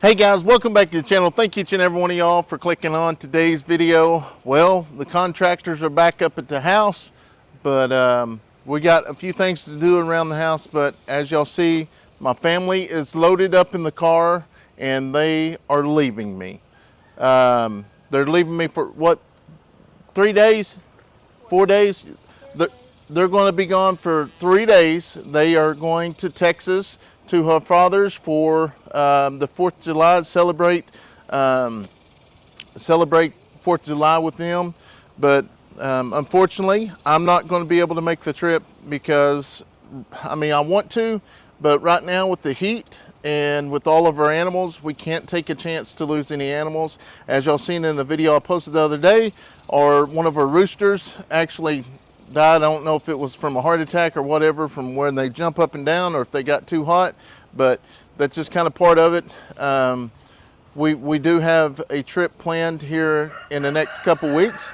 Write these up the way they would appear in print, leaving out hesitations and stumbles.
Hey guys, welcome back to the channel. Thank each and every one of y'all for clicking on today's video. Well, the contractors are back up at the house, but we got a few things to do around the house. But as y'all see, my family is loaded up in the car and they are leaving me. They're leaving me for what, 3 days? 4 days? They're going to be gone for 3 days. They are going to Texas to her father's for the 4th of July, celebrate 4th of July with them. But unfortunately, I'm not going to be able to make the trip because, I mean, I want to, but right now with the heat and with all of our animals, we can't take a chance to lose any animals. As y'all seen in the video I posted the other day, one of our roosters actually died. I don't know if it was from a heart attack or whatever, from when they jump up and down, or if they got too hot, but that's just kind of part of it. We do have a trip planned here in the next couple weeks,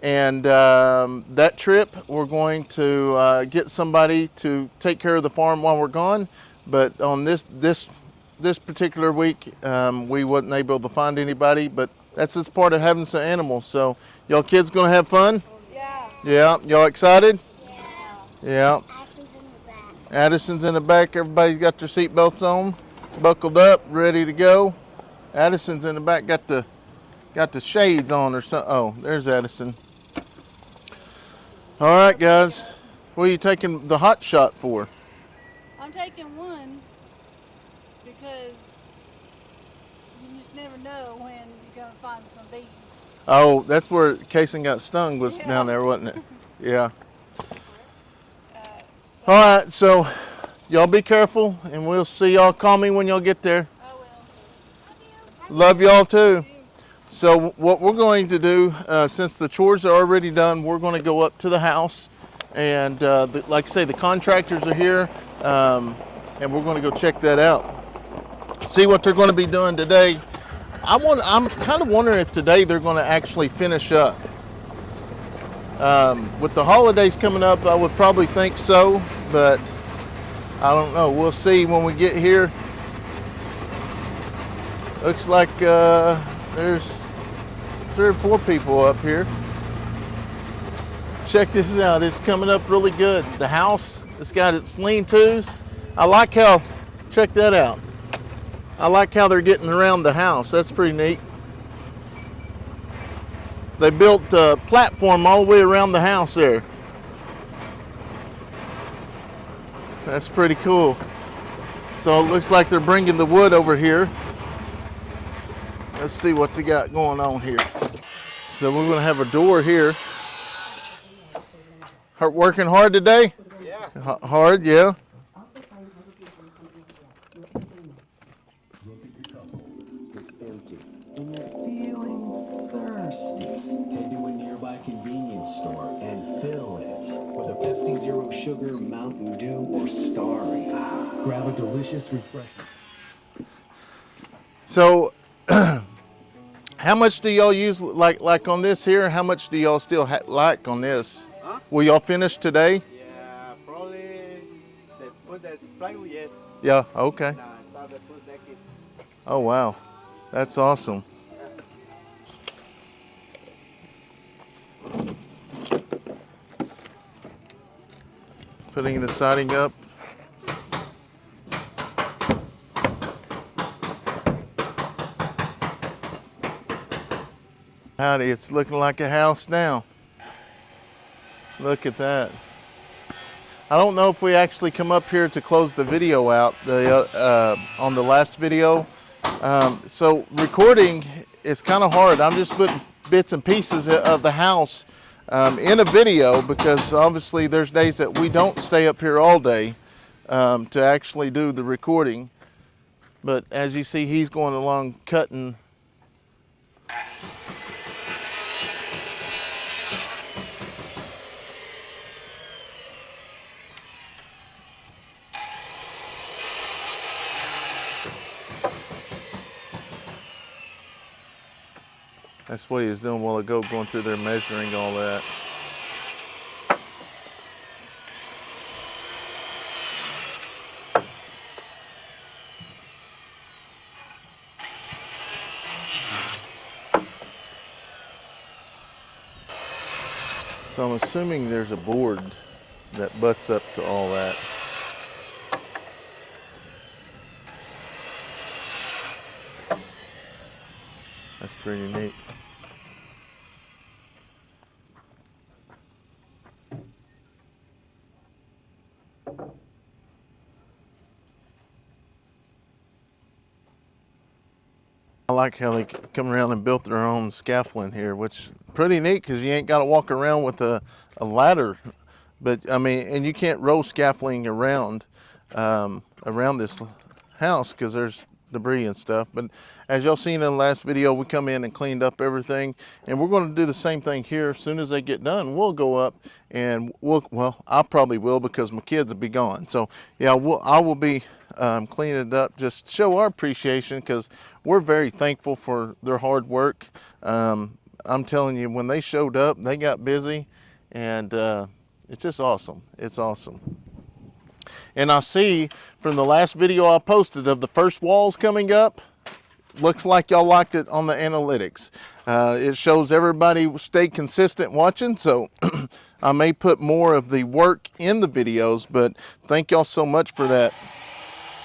and that trip we're going to get somebody to take care of the farm while we're gone. But on this particular week, we wasn't able to find anybody, but that's just part of having some animals. So y'all kids gonna have fun? Yeah, y'all excited? Yeah. Addison's in the back. Everybody's got their seat belts on, buckled up, ready to go. Addison's in the back, got the shades on or something. Oh, there's Addison. All right, guys. What are you taking the hot shot for? I'm taking one because you just never know when you're going to find some bees. Oh, that's where Kayson got stung, was down there, wasn't it? Yeah. All right, so y'all be careful, and we'll see y'all. Call me when y'all get there. I will. Love y'all too. So what we're going to do, since the chores are already done, we're going to go up to the house, and like I say, the contractors are here, and we're going to go check that out. See what they're going to be doing today. I'm kind of wondering if today they're going to actually finish up. With the holidays coming up, I would probably think so, but I don't know. We'll see when we get here. Looks like there's 3 or 4 people up here. Check this out. It's coming up really good. The house, it's got its lean-tos. I like how, check that out. I like how they're getting around the house. That's pretty neat. They built a platform all the way around the house there. That's pretty cool. So it looks like they're bringing the wood over here. Let's see what they got going on here. So we're gonna have a door here. Working hard today? Yeah. Hard, yeah. And you're feeling thirsty, head to a nearby convenience store and fill it with a Pepsi Zero Sugar, Mountain Dew, or Starry. Grab a delicious refreshment. So, how much do y'all use, like on this here? How much do y'all still like on this? Huh? Will y'all finish today? Yeah, probably they put that plywood, yes. Yeah, okay. Nah, start the first decade. Oh, wow. That's awesome. Putting the siding up. Howdy, it's looking like a house now. Look at that. I don't know if we actually come up here to close the video out on the last video. So recording is kind of hard. I'm just putting bits and pieces of the house in a video because obviously there's days that we don't stay up here all day to actually do the recording. But as you see, he's going along cutting. That's what he was doing a while ago, going through there measuring all that. So I'm assuming there's a board that butts up to all that. That's pretty neat. I like how they come around and built their own scaffolding here, which is pretty neat because you ain't got to walk around with a ladder. But I mean, and you can't roll scaffolding around around this house because there's debris and stuff. But as y'all seen in the last video, we come in and cleaned up everything, and we're going to do the same thing here. As soon as they get done, we'll go up and well, I probably will because my kids will be gone. So yeah, I will be cleaning it up, just show our appreciation because we're very thankful for their hard work. I'm telling you, when they showed up, they got busy, and it's just awesome. It's awesome. And I see from the last video I posted of the first walls coming up, looks like y'all liked it on the analytics. It shows everybody stayed consistent watching, so I may put more of the work in the videos, but thank y'all so much for that.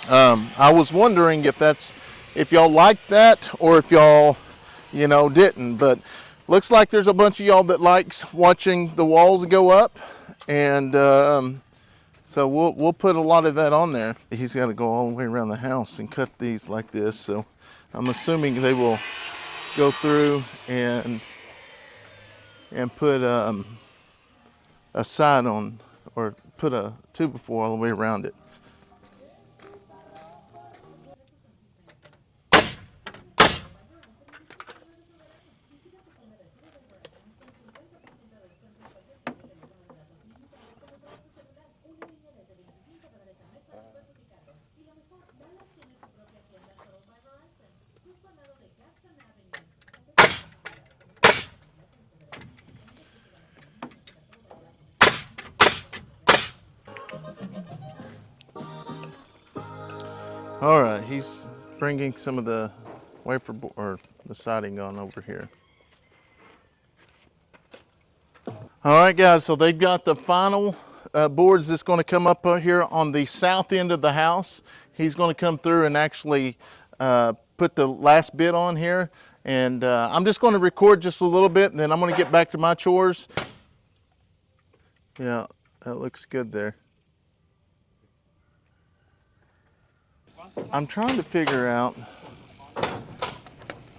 I was wondering if y'all liked that or if y'all, didn't, but looks like there's a bunch of y'all that likes watching the walls go up, and so we'll put a lot of that on there. He's got to go all the way around the house and cut these like this, so I'm assuming they will go through and put a side on, or put a 2x4 all the way around it. All right, he's bringing some of the wafer board or the siding on over here. All right, guys, so they've got the final boards that's going to come up here on the south end of the house. He's going to come through and actually put the last bit on here. And I'm just going to record just a little bit, and then I'm going to get back to my chores. Yeah, that looks good there. I'm trying to figure out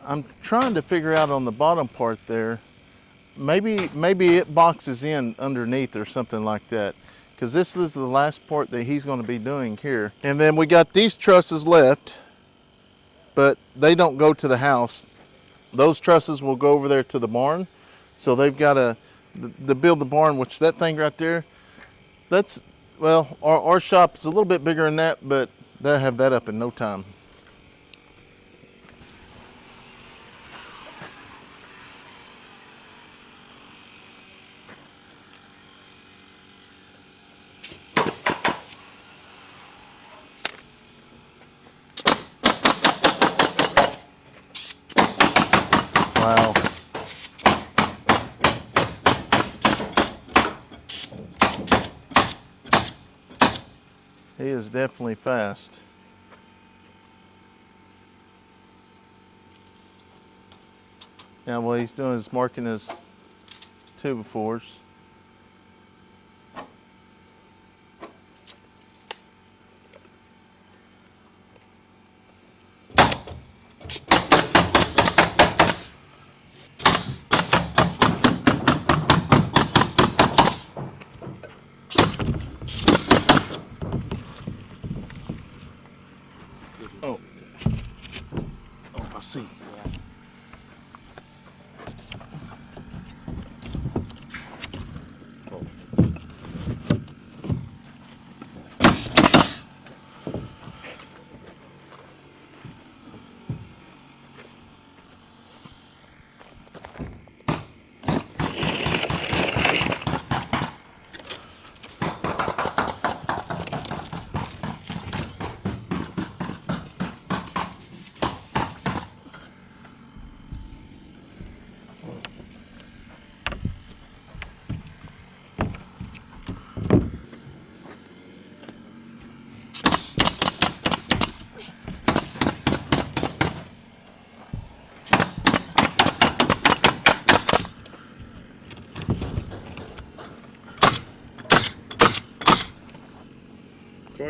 on the bottom part there, maybe it boxes in underneath or something like that, because this is the last part that he's going to be doing here. And then we got these trusses left, but they don't go to the house. Those trusses will go over there to the barn. So they've got to build the barn, which that thing right there, that's, well, our shop is a little bit bigger than that, but they'll have that up in no time. Wow. He is definitely fast. Now what he's doing is marking his 2x4s. Oh, I see.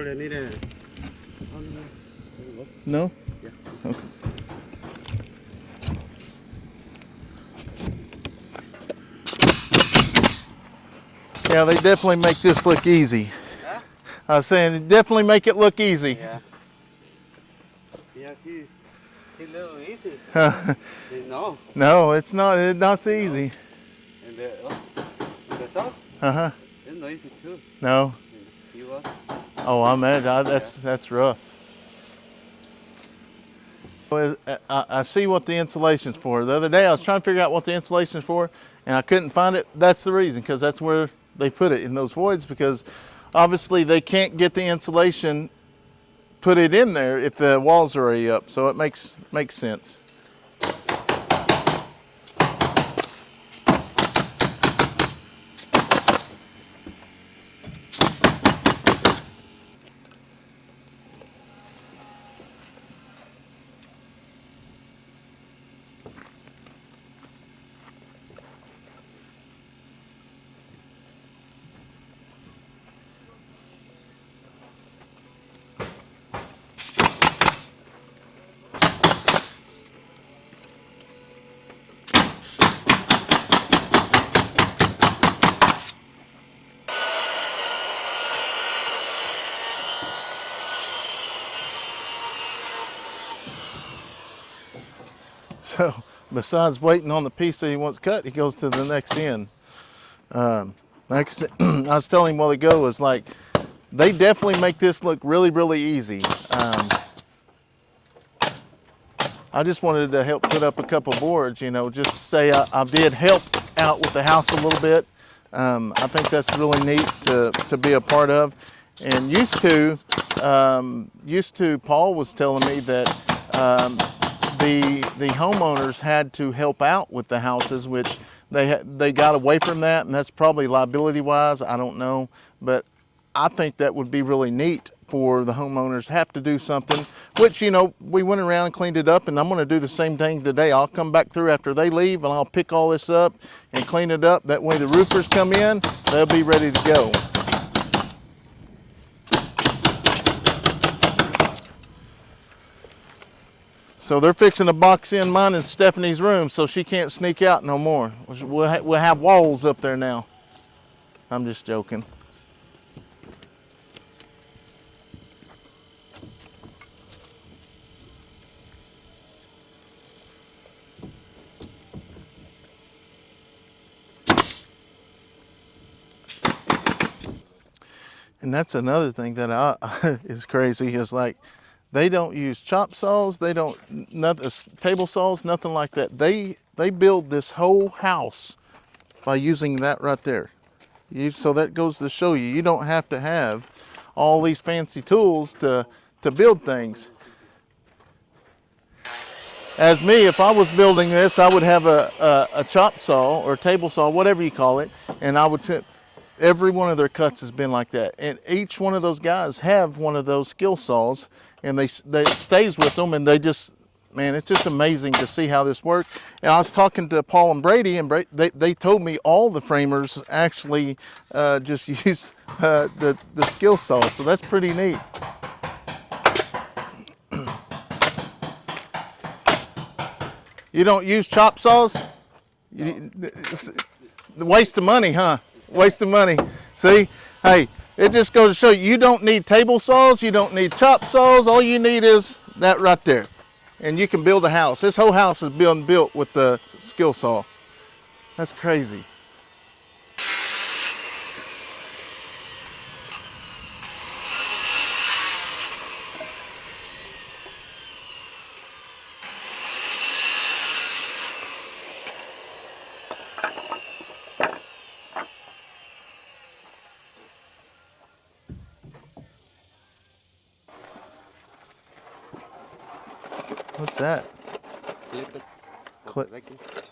they need a. No? Yeah. Okay. Yeah, they definitely make this look easy. Huh? I was saying, they definitely make it look easy. Yeah. Yeah, she little easy. No. No, it's not. It's not so easy. And the top, Uh-huh. it's not easy too. No. You are. Oh, I'm at that's rough. I see what the insulation's for. The other day I was trying to figure out what the insulation's for, and I couldn't find it. That's the reason, because that's where they put it, in those voids, because obviously they can't get the insulation, put it in there if the walls are already up. So it makes sense. So besides waiting on the piece that he wants cut, he goes to the next end. Like I was telling him a while ago, is like, they definitely make this look really, really easy. I just wanted to help put up a couple boards, you know, just to say I did help out with the house a little bit. I think that's really neat to be a part of. And used to Paul was telling me that the homeowners had to help out with the houses, which they got away from that, and that's probably liability wise, I don't know, but I think that would be really neat for the homeowners have to do something, which, you know, we went around and cleaned it up, and I'm going to do the same thing today. I'll come back through after they leave, and I'll pick all this up and clean it up. That way the roofers come in, they'll be ready to go. So they're fixing to box in mine and Stephanie's room so she can't sneak out no more. We'll have walls up there now. I'm just joking. And that's another thing that is crazy, is like, they don't use chop saws, they don't, nothing, table saws, nothing like that. They build this whole house by using that right there. So that goes to show you, you don't have to have all these fancy tools to build things. As me, if I was building this, I would have a chop saw or table saw, whatever you call it, and I would every one of their cuts has been like that. And each one of those guys have one of those skill saws, and they stays with them, and they just, man, it's just amazing to see how this works. And I was talking to Paul and Brady, and they told me all the framers actually just use the skill saw, so that's pretty neat. You don't use chop saws? Waste of money, huh? Waste of money. See, hey, it just goes to show you, you don't need table saws, you don't need chop saws, all you need is that right there. And you can build a house. This whole house is being built with the skill saw. That's crazy. What's that?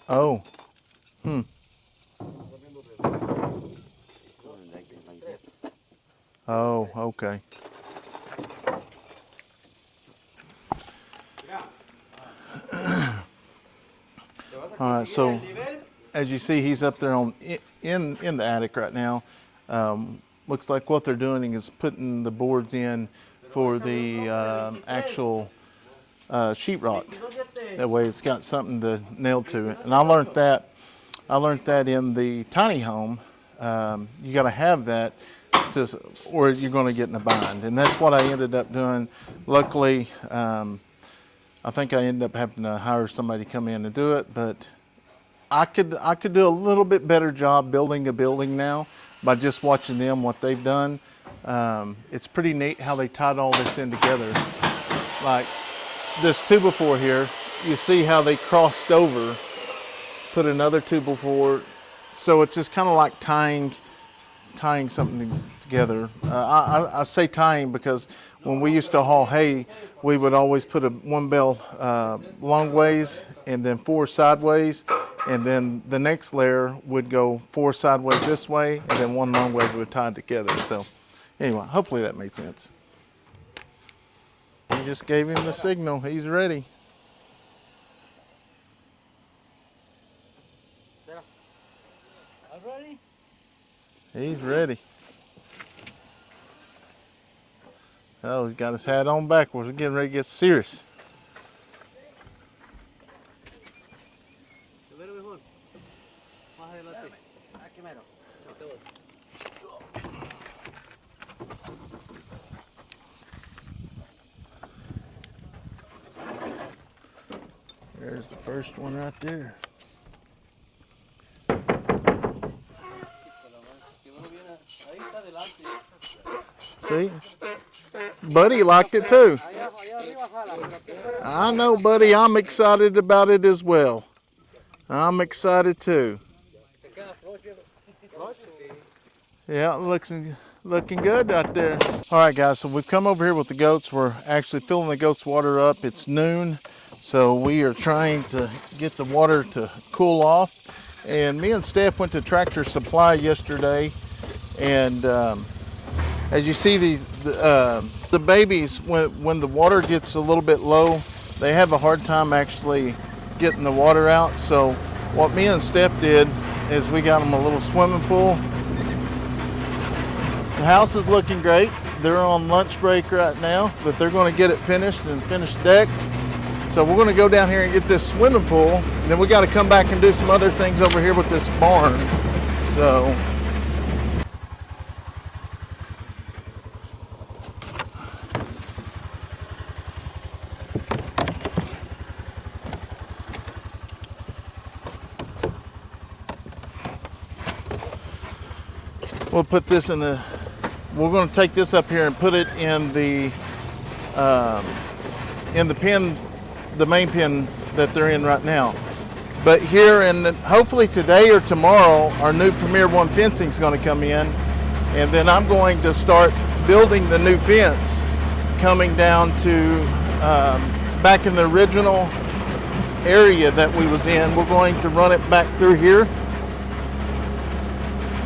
Oh. Oh, okay. All right, so as you see, he's up there in the attic right now. looks like what they're doing is putting the boards in for the actual sheetrock. That way it's got something to nail to it. And I learned that in the tiny home. You got to have that or you're going to get in a bind. And that's what I ended up doing. Luckily, I think I ended up having to hire somebody to come in and do it, but I could do a little bit better job building a building now by just watching them, what they've done. It's pretty neat how they tied all this in together. Like this 2x4 here, you see how they crossed over, put another 2x4. So it's just kind of like tying something together. I say tying because when we used to haul hay, we would always put one bale long ways and then 4 sideways, and then the next layer would go 4 sideways this way, and then 1 long ways would tie it together. So anyway, hopefully that made sense. He just gave him the signal. He's ready. Ready? He's ready. Oh, he's got his hat on backwards. We're getting ready to get serious. There's the first one right there. See? Buddy liked it too. I know, buddy. I'm excited about it as well. I'm excited too. Yeah, looking good out there. All right, guys, so we've come over here with the goats. We're actually filling the goats' water up. It's noon, so we are trying to get the water to cool off. And me and Steph went to Tractor Supply yesterday, and as you see, the babies, when the water gets a little bit low, they have a hard time actually getting the water out. So what me and Steph did is we got them a little swimming pool. The house is looking great. They're on lunch break right now, but they're going to get it finished and finished decked. So we're going to go down here and get this swimming pool. And then we got to come back and do some other things over here with this barn. So we'll put this we're going to take this up here and put it in the pen, the main pen that they're in right now. But here, and hopefully today or tomorrow, our new Premier One fencing is going to come in, and then I'm going to start building the new fence coming down to back in the original area that we was in. We're going to run it back through here.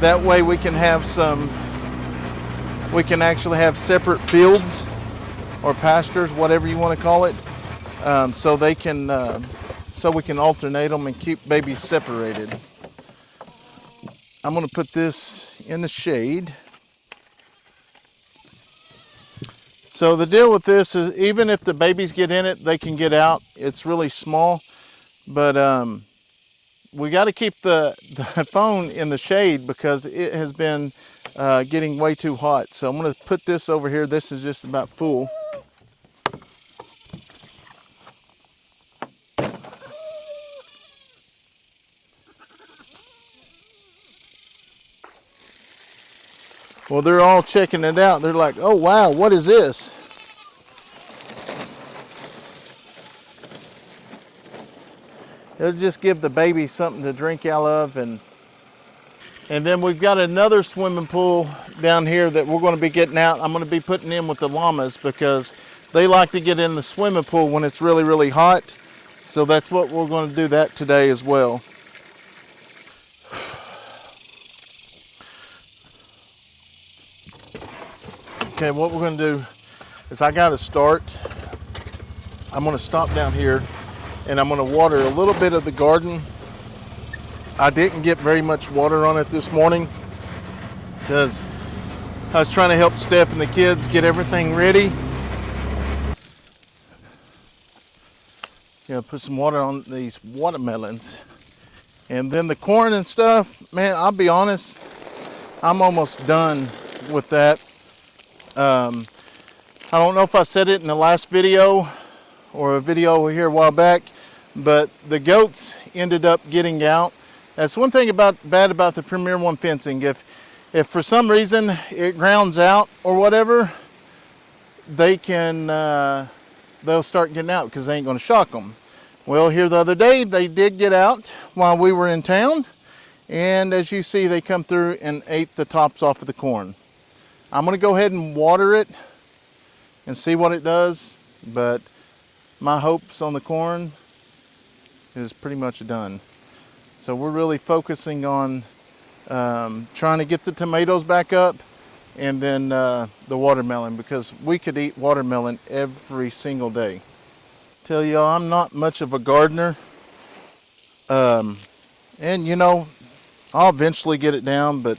That way we can actually have separate fields or pastures, whatever you want to call it, so we can alternate them and keep babies separated. I'm going to put this in the shade. So the deal with this is even if the babies get in it, they can get out. It's really small, but we got to keep the phone in the shade because it has been getting way too hot. So I'm going to put this over here. This is just about full. Well, they're all checking it out. They're like, oh, wow, what is this? It'll just give the baby something to drink out of. And then we've got another swimming pool down here that we're going to be getting out. I'm going to be putting in with the llamas because they like to get in the swimming pool when it's really, really hot. So that's what we're going to do that today as well. Okay, what we're going to do is I got to start. I'm going to stop down here and I'm going to water a little bit of the garden. I didn't get very much water on it this morning because I was trying to help Steph and the kids get everything ready. Put some water on these watermelons. And then the corn and stuff, man, I'll be honest, I'm almost done with that. I don't know if I said it in the last video or a video here a while back, but the goats ended up getting out. That's one thing bad about the Premier One fencing. If for some reason it grounds out or whatever, they'll start getting out because they ain't gonna shock them. Well, here the other day, they did get out while we were in town. And as you see, they come through and ate the tops off of the corn. I'm gonna go ahead and water it and see what it does, but my hopes on the corn is pretty much done. So we're really focusing on trying to get the tomatoes back up and then the watermelon, because we could eat watermelon every single day. Tell y'all, I'm not much of a gardener. And you know, I'll eventually get it down, but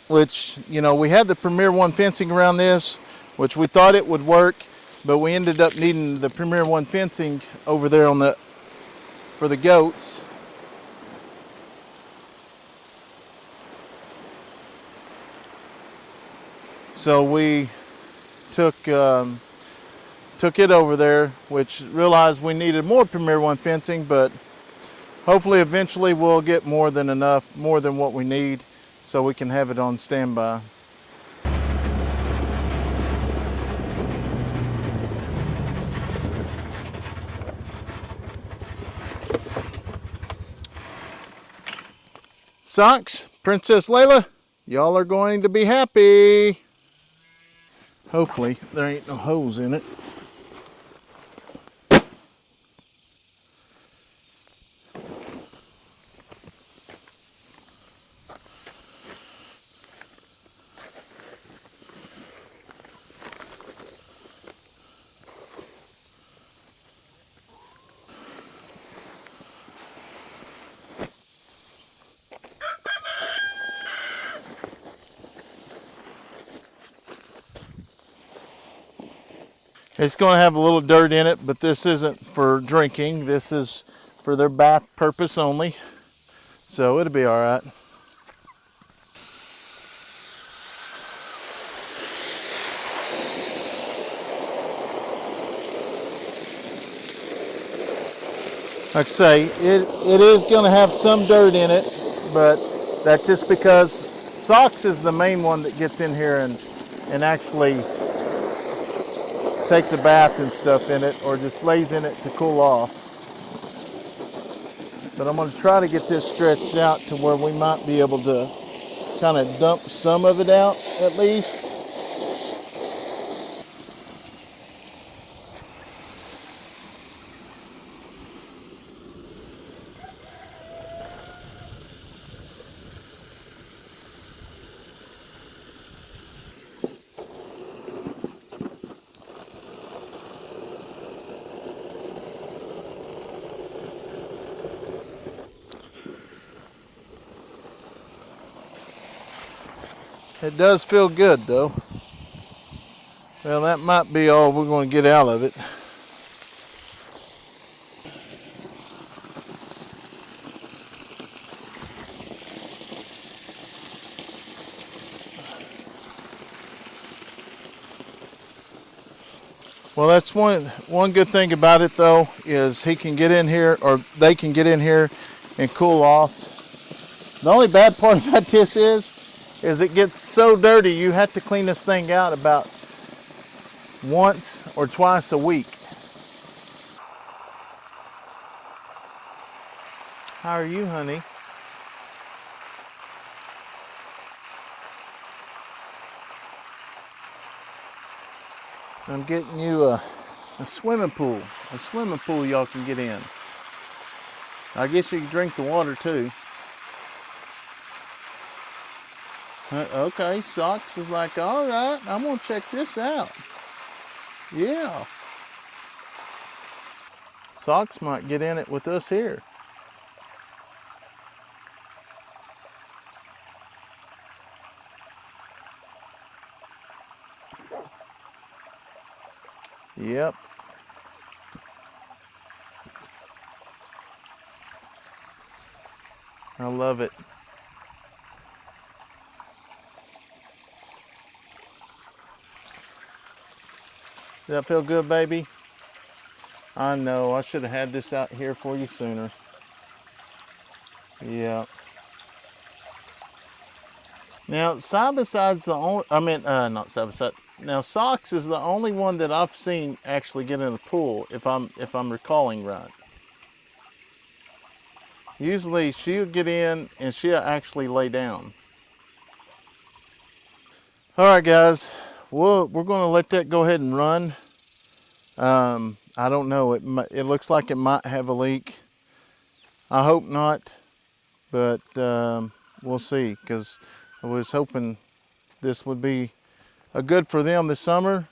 which, you know, we had the Premier One fencing around this, which we thought it would work, but we ended up needing the Premier One fencing over there for the goats. So we took it over there, which realized we needed more Premier One fencing, but hopefully eventually we'll get more than what we need, so we can have it on standby. Socks, Princess Layla, y'all are going to be happy. Hopefully there ain't no holes in it. It's going to have a little dirt in it, but this isn't for drinking. This is for their bath purpose only. So it'll be all right. Like I say, it is going to have some dirt in it, but that's just because Socks is the main one that gets in here and actually takes a bath and stuff in it, or just lays in it to cool off. But I'm going to try to get this stretched out to where we might be able to kind of dump some of it out at least. It does feel good though. Well, that might be all we're going to get out of it. Well, that's one good thing about it though, is he can get in here, or they can get in here and cool off. The only bad part about this is it gets so dirty you have to clean this thing out about once or twice a week. How are you, honey? I'm getting you a swimming pool. A swimming pool y'all can get in. I guess you can drink the water too. Okay, Socks is like, all right, I'm gonna check this out. Yeah. Socks might get in it with us here. Yep. I love it. Does that feel good, baby? I know, I should have had this out here for you sooner. Yeah. Now, side by side's the only, not side by side. Now, Socks is the only one that I've seen actually get in the pool, if I'm recalling right. Usually she'll get in and she'll actually lay down. All right, guys, we're going to let that go ahead and run. I don't know. It looks like it might have a leak. I hope not, but we'll see, because I was hoping this would be a good for them this summer.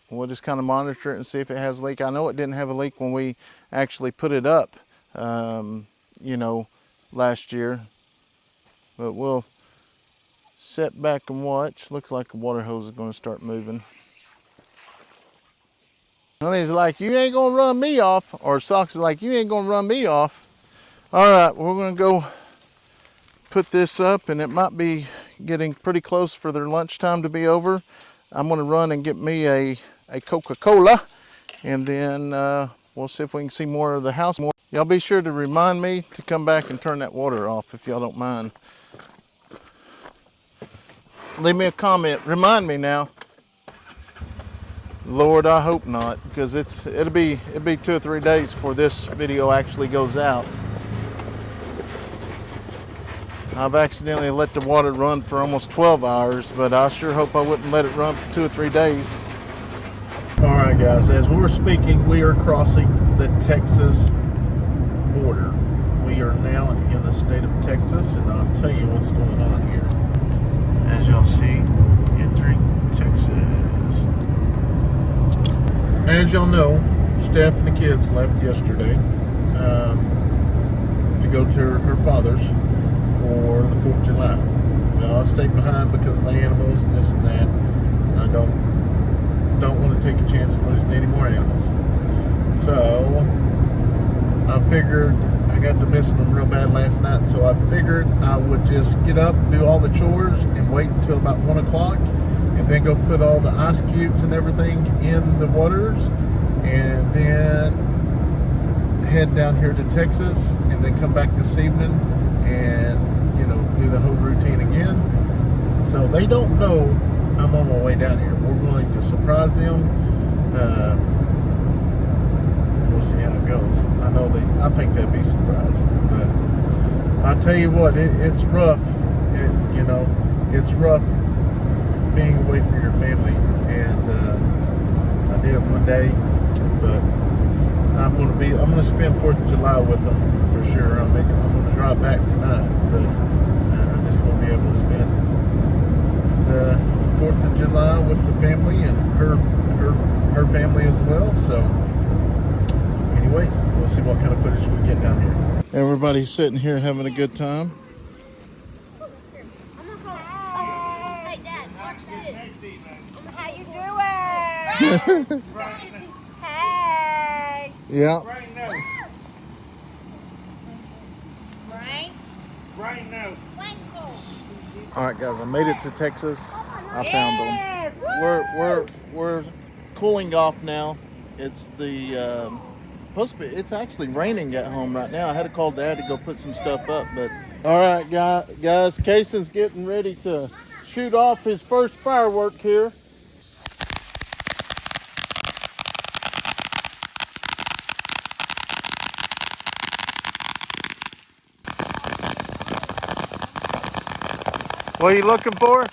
We'll just kind of monitor it and see if it has a leak. I know it didn't have a leak when we actually put it up, last year, but we'll sit back and watch. Looks like the water hose is going to start moving. Honey's like, you ain't gonna run me off. Or Socks is like, you ain't gonna run me off. All right, we're gonna go put this up, and it might be getting pretty close for their lunchtime to be over. I'm gonna run and get me a Coca-Cola, and then we'll see if we can see more of the house. Y'all be sure to remind me to come back and turn that water off if y'all don't mind. Leave me a comment. Remind me now. Lord, I hope not, because it'll be 2 or 3 days before this video actually goes out. I've accidentally let the water run for almost 12 hours, but I sure hope I wouldn't let it run for 2 or 3 days. All right, guys, as we're speaking, we are crossing the Texas border. We are now in the state of Texas, and I'll tell you what's going on here. As y'all see, entering Texas. As y'all know, Steph and the kids left yesterday to go to her father's for the 4th of July. Well, I stayed behind because of the animals and this and that. I don't want to take a chance of losing any more animals. So I figured I got to missing them real bad last night, so I figured I would just get up, do all the chores, and wait until about 1 o'clock, and then go put all the ice cubes and everything in the waters, and then head down here to Texas, and then come back this evening and, do the whole routine again. So they don't know I'm on my way down here. We're going to surprise them. We'll see how it goes. I think they'd be surprised, but I'll tell you what, it's rough. It's rough being away from your family, and I did it one day, but I'm gonna spend 4th of July with them for sure. I'm gonna drive back tonight, but I just want to be able to spend the 4th of July with the family and her family as well. So anyways, we'll see what kind of footage we get down here. Everybody's sitting here having a good time. Hey, Dad, watch this. How you doing? Hey. Yeah. Rain, no. All right, guys, I made it to Texas. I found them. We're cooling off now. It's it's actually raining at home right now. I had to call Dad to go put some stuff up, but all right, guys, Kayson's getting ready to shoot off his first firework here. What are you looking for?